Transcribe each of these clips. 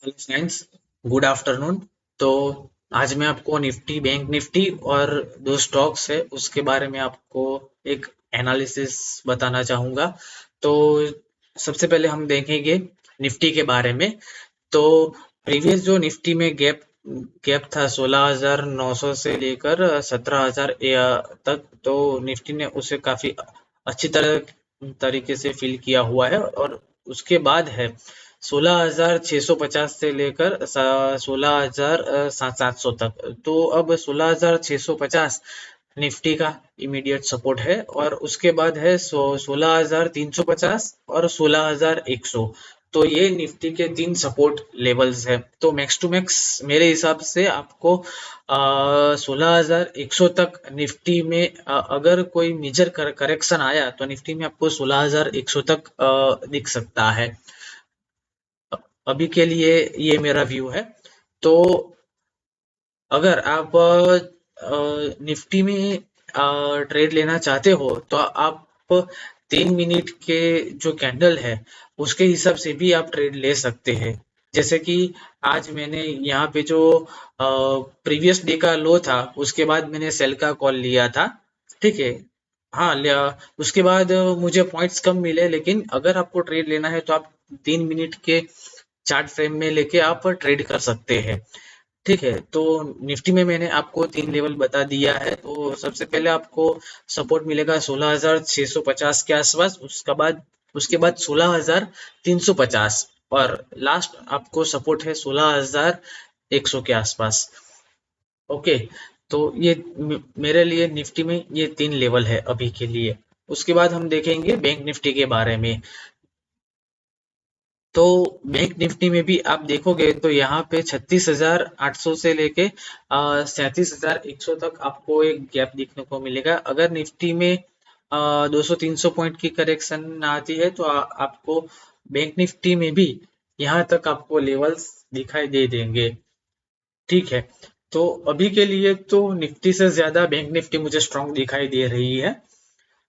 Hello friends, good afternoon. तो आज मैं आपको निफ्टी, बैंक निफ्टी और दो स्टॉक्स है उसके बारे में आपको एक एनालिसिस बताना चाहूँगा। तो सबसे पहले हम देखेंगे निफ्टी के बारे में। तो प्रीवियस जो निफ्टी में गैप गैप था 16,900 से लेकर 17,000 तक, तो निफ्टी ने उसे काफी अच्छी तरीके से फिल किया हुआ है। और उसके बाद है 16,650 से लेकर 16,700 तक। तो अब 16,650 निफ्टी का इमीडिएट सपोर्ट है, और उसके बाद है 16,350 और 16,100। तो ये निफ्टी के तीन सपोर्ट लेवल्स है। तो मैक्स टू मैक्स मेरे हिसाब से आपको 16,100 तक निफ्टी में, अगर कोई मेजर करेक्शन आया तो निफ्टी में आपको 16,100 तक दिख सकता है। अभी के लिए ये मेरा व्यू है। तो अगर आप निफ्टी में ट्रेड लेना चाहते हो तो आप 3 मिनट के जो कैंडल है उसके हिसाब से भी आप ट्रेड ले सकते हैं। जैसे कि आज मैंने यहाँ पे जो प्रीवियस डे का लो था उसके बाद मैंने सेल का कॉल लिया था। ठीक है। हाँ, उसके बाद मुझे पॉइंट्स कम मिले, लेकिन अगर आपको ट्रेड लेना है तो आप 3 मिनट के चार्ट फ्रेम में लेके आप ट्रेड कर सकते हैं। ठीक है। तो निफ्टी में मैंने आपको तीन लेवल बता दिया है। तो सबसे पहले आपको सपोर्ट मिलेगा 16,650 के आसपास, उसके बाद 16,350, और लास्ट आपको सपोर्ट है 16,100 के आसपास। ओके। तो ये मेरे लिए निफ्टी में ये तीन लेवल है अभी के लिए। उसके बाद हम देखेंगे बैंक निफ्टी के बारे में। तो बैंक निफ्टी में भी आप देखोगे तो यहाँ पे 36,800 से लेके 37,100 तक आपको एक गैप देखने को मिलेगा। अगर निफ्टी में 200-300 पॉइंट की करेक्शन आती है तो आपको बैंक निफ्टी में भी यहाँ तक आपको लेवल्स दिखाई दे देंगे। ठीक है। तो अभी के लिए तो निफ्टी से ज्यादा बैंक निफ्टी मुझे स्ट्रांग दिखाई दे रही है।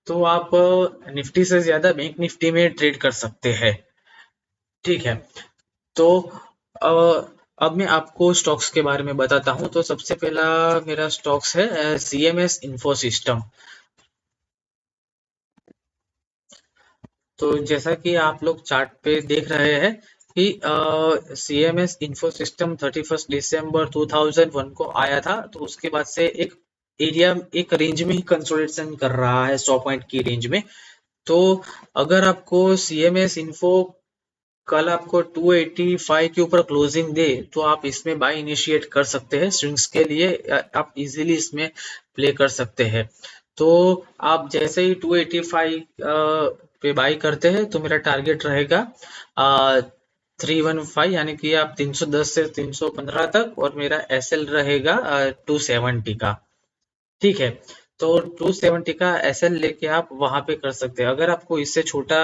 तो आप निफ्टी से ज्यादा बैंक निफ्टी में ट्रेड कर सकते हैं। ठीक है। तो अ, अब मैं आपको स्टॉक्स के बारे में बताता हूँ। तो सबसे पहला मेरा स्टॉक्स है सीएमएस इंफो सिस्टम। तो जैसा कि आप लोग चार्ट पे देख रहे हैं कि सीएमएस इंफो सिस्टम 31 दिसंबर 2001 को आया था। तो उसके बाद से एक रेंज में ही कंसोलिडेशन कर रहा है 100 पॉइंट की रेंज में। तो अगर आपको सीएमएस इंफो कल आपको 285 के ऊपर क्लोजिंग दे तो आप इसमें बाय इनिशिएट कर सकते हैं। स्विंग्स के लिए आप इजीली इसमें प्ले कर सकते हैं। तो आप जैसे ही 285 पे बाय करते हैं तो मेरा टारगेट रहेगा 315, यानी कि आप 310 से 315 तक, और मेरा एसएल रहेगा 270 का। ठीक है। तो 270 का एसएल लेके आप वहां पे कर सकते हैं। अगर आपको इससे छोटा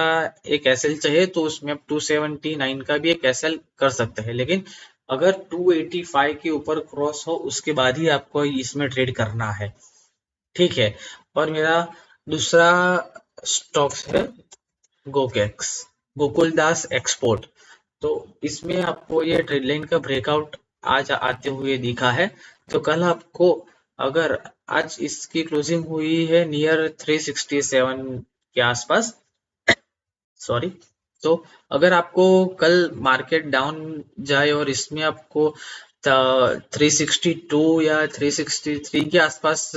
एक एसएल चाहिए तो उसमें आप 279 का भी एक एसएल कर सकते हैं, लेकिन अगर 285 के ऊपर क्रॉस हो उसके बाद ही आपको इसमें ट्रेड करना है। ठीक है। और मेरा दूसरा स्टॉक्स है गोकेक्स, गोकुलदास एक्सपोर्ट। तो इसमें आपको ये ट्रेड लाइन का ब्रेकआउट आज आते हुए दिखा है। तो कल आपको, अगर आज इसकी क्लोजिंग हुई है नियर 367 के आसपास, सॉरी। तो अगर आपको कल मार्केट डाउन जाए और इसमें आपको 362 या 363 के आसपास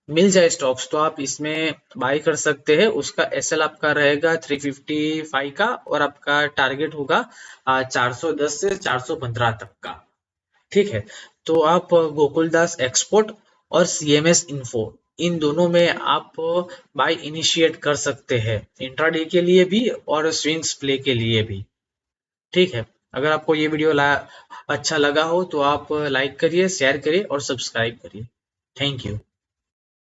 मिल जाए स्टॉक्स, तो आप इसमें बाय कर सकते हैं। उसका एसएल आपका रहेगा 355 का, और आपका टारगेट होगा 410 से 415 तक का। ठीक है। तो आप गोकुलदास एक्सपोर्ट और सीएमएस इन्फो, इन दोनों में आप बाय इनिशिएट कर सकते हैं, इंट्राडे के लिए भी और स्विंग्स प्ले के लिए भी। ठीक है। अगर आपको ये वीडियो अच्छा लगा हो तो आप लाइक करिए, शेयर करिए और सब्सक्राइब करिए। Thank you.